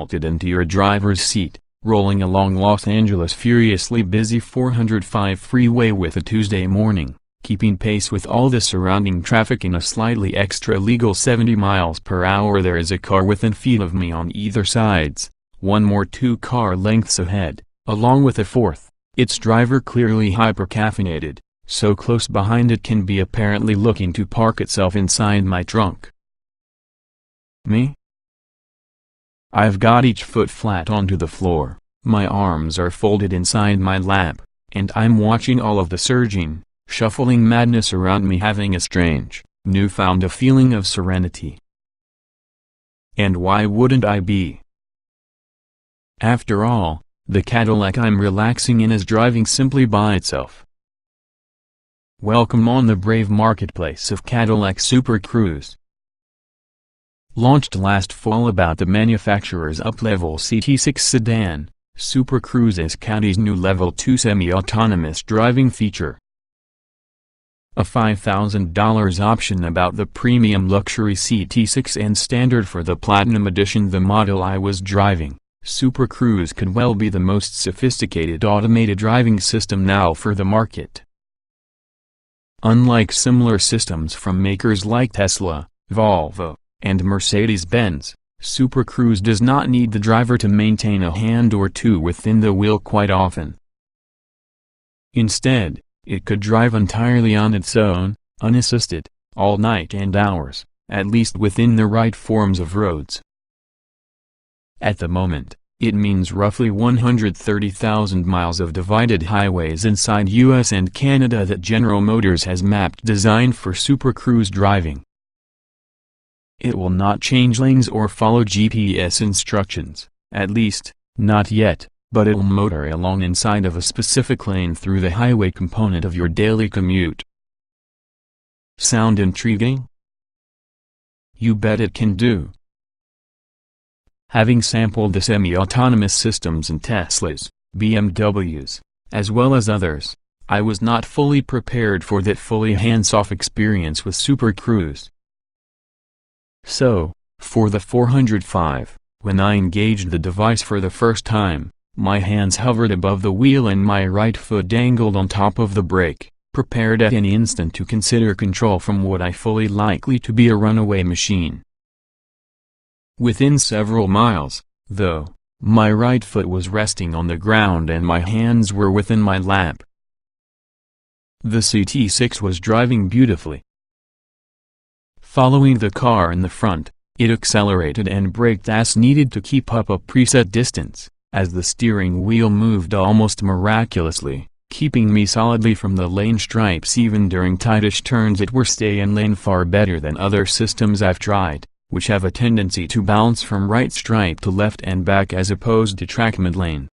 catapulted into your driver's seat, rolling along Los Angeles' furiously busy 405 freeway with a Tuesday morning, keeping pace with all the surrounding traffic in a slightly extra legal 70 miles per hour. There is a car within feet of me on either sides, one more 2 car lengths ahead, along with a fourth, its driver clearly hyper-caffeinated, so close behind it can be apparently looking to park itself inside my trunk. Me? I've got each foot flat onto the floor, my arms are folded inside my lap, and I'm watching all of the surging, shuffling madness around me, having a strange, newfound feeling of serenity. And why wouldn't I be? After all, the Cadillac I'm relaxing in is driving simply by itself. Welcome on the brave marketplace of Cadillac Super Cruise. Launched last fall about the manufacturer's up-level CT6 sedan, Super Cruise is Caddy's new Level 2 semi-autonomous driving feature. A $5,000 option about the premium luxury CT6 and standard for the Platinum Edition, the model I was driving. Super Cruise could well be the most sophisticated automated driving system now for the market. Unlike similar systems from makers like Tesla, Volvo, and Mercedes-Benz, Super Cruise does not need the driver to maintain a hand or two within the wheel quite often. Instead, it could drive entirely on its own, unassisted, all night and hours, at least within the right forms of roads. At the moment, it means roughly 130,000 miles of divided highways inside US and Canada that General Motors has mapped designed for Super Cruise driving. It will not change lanes or follow GPS instructions, at least, not yet, but it'll motor along inside of a specific lane through the highway component of your daily commute. Sound intriguing? You bet it can do. Having sampled the semi-autonomous systems in Teslas, BMWs, as well as others, I was not fully prepared for that fully hands-off experience with Super Cruise. So, for the 405, when I engaged the device for the first time, my hands hovered above the wheel and my right foot dangled on top of the brake, prepared at any instant to consider control from what I fully likely to be a runaway machine. Within several miles, though, my right foot was resting on the ground and my hands were within my lap. The CT6 was driving beautifully. Following the car in the front, it accelerated and braked as needed to keep up a preset distance, as the steering wheel moved almost miraculously, keeping me solidly from the lane stripes even during tightish turns that were stay in lane far better than other systems I've tried, which have a tendency to bounce from right stripe to left and back as opposed to track mid-lane.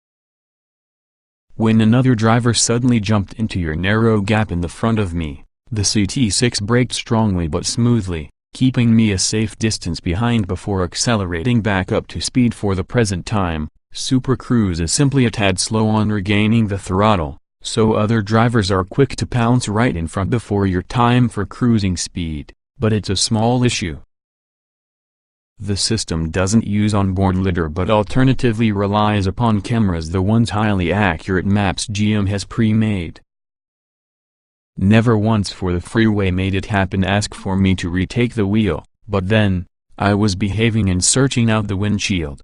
When another driver suddenly jumped into your narrow gap in the front of me, the CT6 braked strongly but smoothly, keeping me a safe distance behind before accelerating back up to speed. For the present time, Super Cruise is simply a tad slow on regaining the throttle, so other drivers are quick to pounce right in front before your time for cruising speed, but it's a small issue. The system doesn't use onboard lidar but alternatively relies upon cameras, the ones highly accurate maps GM has pre-made. Never once for the freeway made it happen ask for me to retake the wheel, but then, I was behaving and searching out the windshield.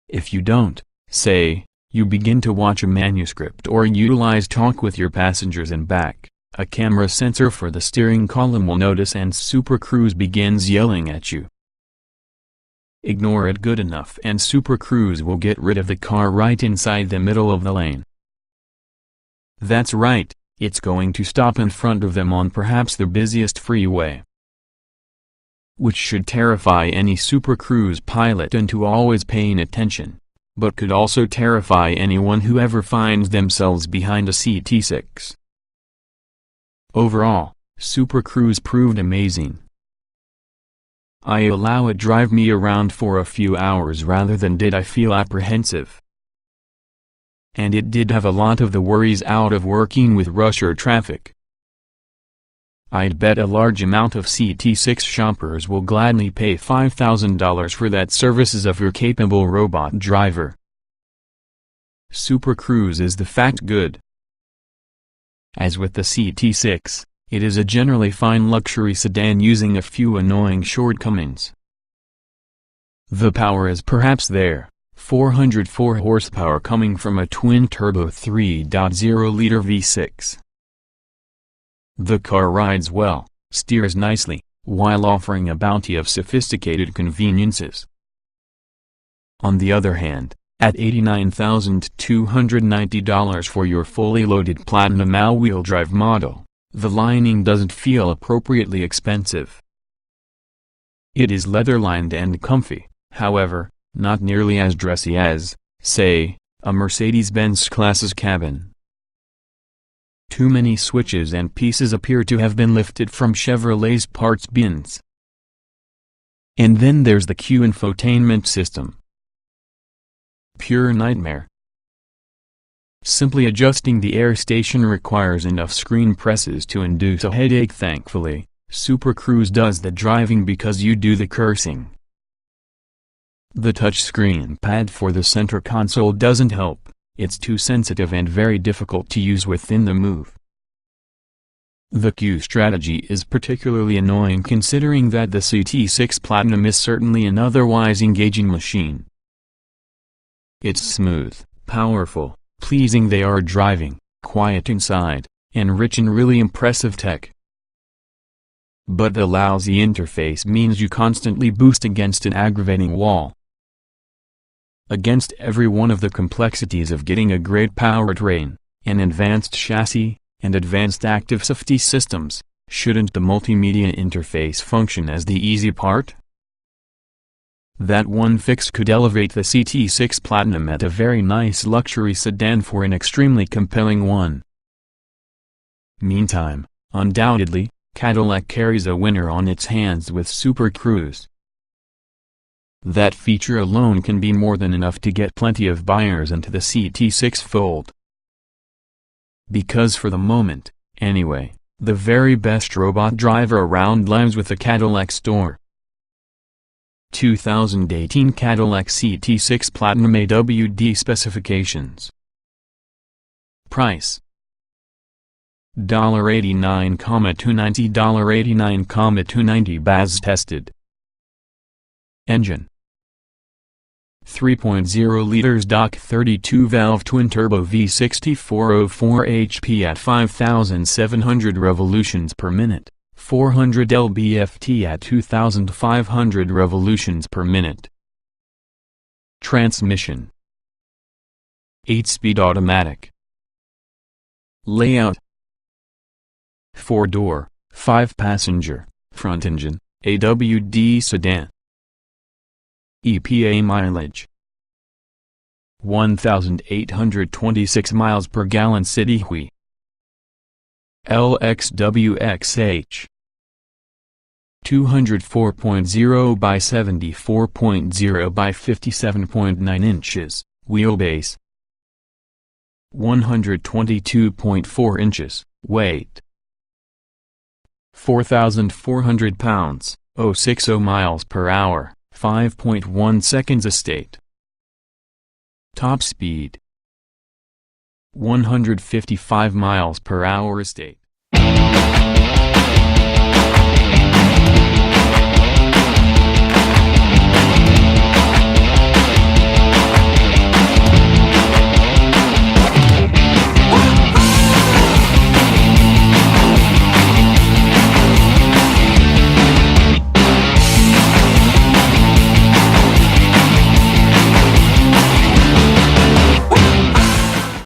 If you don't, say, you begin to watch a manuscript or utilize talk with your passengers in back, a camera sensor for the steering column will notice and Super Cruise begins yelling at you. Ignore it good enough and Super Cruise will get rid of the car right inside the middle of the lane. That's right, it's going to stop in front of them on perhaps the busiest freeway. Which should terrify any Super Cruise pilot into always paying attention, but could also terrify anyone who ever finds themselves behind a CT6. Overall, Super Cruise proved amazing. I allow it drive me around for a few hours rather than did I feel apprehensive. And it did have a lot of the worries out of working with rush or traffic. I'd bet a large amount of CT6 shoppers will gladly pay $5,000 for that services of your capable robot driver. Super Cruise is the fact good. As with the CT6, it is a generally fine luxury sedan using a few annoying shortcomings. The power is perhaps there, 404 horsepower coming from a twin-turbo 3.0-liter V6. The car rides well, steers nicely, while offering a bounty of sophisticated conveniences. On the other hand, at $89,290 for your fully loaded Platinum all-wheel drive model, the lining doesn't feel appropriately expensive. It is leather-lined and comfy, however, not nearly as dressy as, say, a Mercedes-Benz Class's cabin. Too many switches and pieces appear to have been lifted from Chevrolet's parts bins. And then there's the Q infotainment system. Pure nightmare. Simply adjusting the air station requires enough screen presses to induce a headache. Thankfully, Super Cruise does the driving because you do the cursing. The touchscreen pad for the center console doesn't help. It's too sensitive and very difficult to use within the Move. The Q strategy is particularly annoying considering that the CT6 Platinum is certainly an otherwise engaging machine. It's smooth, powerful, pleasing they are driving, quiet inside, and rich in really impressive tech. But the lousy interface means you constantly boost against an aggravating wall. Against every one of the complexities of getting a great powertrain, an advanced chassis, and advanced active safety systems, shouldn't the multimedia interface function as the easy part? That one fix could elevate the CT6 Platinum at a very nice luxury sedan for an extremely compelling one. Meantime, undoubtedly, Cadillac carries a winner on its hands with Super Cruise. That feature alone can be more than enough to get plenty of buyers into the CT6 fold. Because for the moment, anyway, the very best robot driver around lives with the Cadillac store. 2018 Cadillac CT6 Platinum AWD specifications. Price $89,290 $89,290 BAZ tested. Engine 3.0 liters DOC 32-valve twin-turbo V6 404 HP at 5,700 revolutions per minute, 400 lb-ft at 2,500 revolutions per minute. Transmission 8-speed automatic. Layout 4-door, 5-passenger, front engine, AWD sedan. EPA mileage 1,826 miles per gallon city hui. LXWXH 204.0 by 74.0 by 57.9 inches, wheelbase 122.4 inches, weight 4,400 pounds, 060 miles per hour, 5.1 seconds estate. Top speed 155 miles per hour estate.